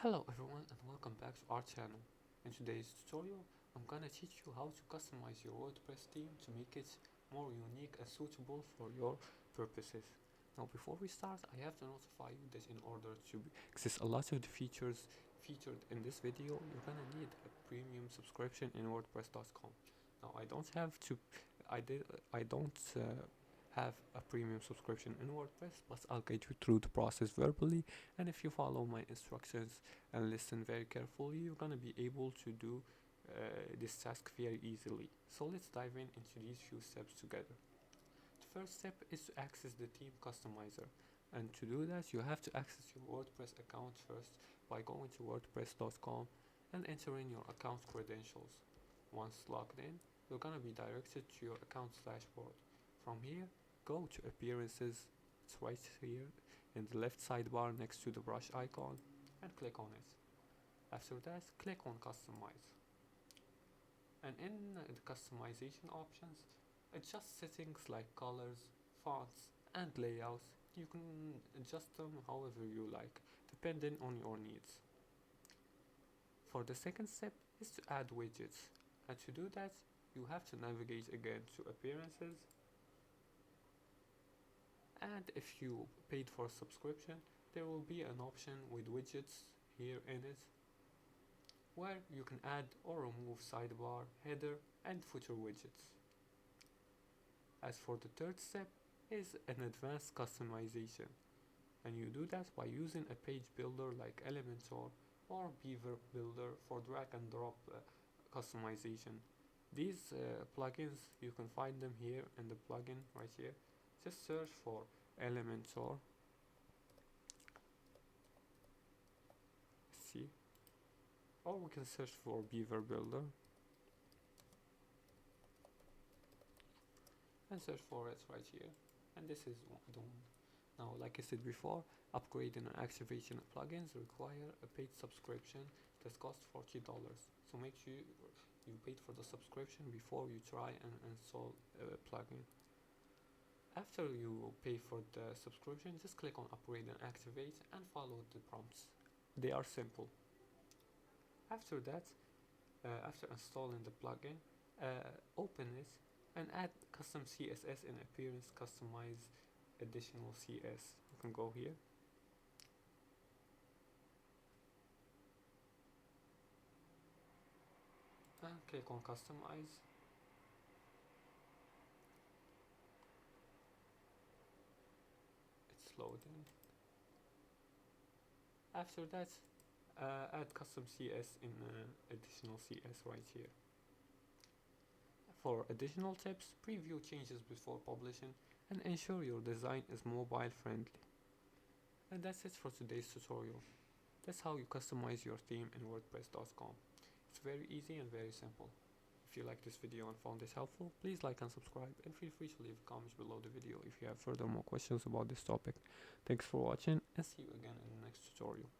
Hello everyone and welcome back to our channel. In today's tutorial, I'm gonna teach you how to customize your WordPress theme to make it more unique and suitable for your purposes. Now before we start, I have to notify you that in order to access a lot of the features featured in this video, you're gonna need a premium subscription in WordPress.com. Now I don't have a premium subscription in WordPress, but I'll guide you through the process verbally, and if you follow my instructions and listen very carefully, you're gonna be able to do this task very easily. So let's dive into these few steps together. The first step is to access the theme customizer, and to do that you have to access your WordPress account first by going to wordpress.com and entering your account credentials. Once logged in, you're gonna be directed to your account dashboard. From here, go to appearances. It's right here in the left sidebar next to the brush icon, and click on it. After that, click on customize, and in the customization options, adjust settings like colors, fonts and layouts. You can adjust them however you like, depending on your needs. For the second step is to add widgets, and to do that you have to navigate again to appearances, and if you paid for a subscription, there will be an option with widgets here in it, where you can add or remove sidebar, header and footer widgets. As for the third step is an advanced customization, and you do that by using a page builder like Elementor or Beaver Builder for drag and drop customization. These plugins, you can find them here in the plugin right here. Just search for Elementor. See, or we can search for Beaver Builder and search for it right here, and this is the one. Now, like I said before, upgrading and activation plugins require a paid subscription that costs $40, so make sure you paid for the subscription before you try and install a plugin. After you pay for the subscription, just click on upgrade and activate and follow the prompts. They are simple. After that, after installing the plugin, open it and add custom CSS in appearance, customize additional CS. You can go here and click on customize. It's loading. After that, add custom CS in additional CS right here. For additional tips, preview changes before publishing and ensure your design is mobile friendly. And that's it for today's tutorial. That's how you customize your theme in WordPress.com. It's very easy and very simple. If you like this video and found this helpful, please like and subscribe, and feel free to leave comments below the video if you have further more questions about this topic. Thanks for watching, and see you again in the next tutorial.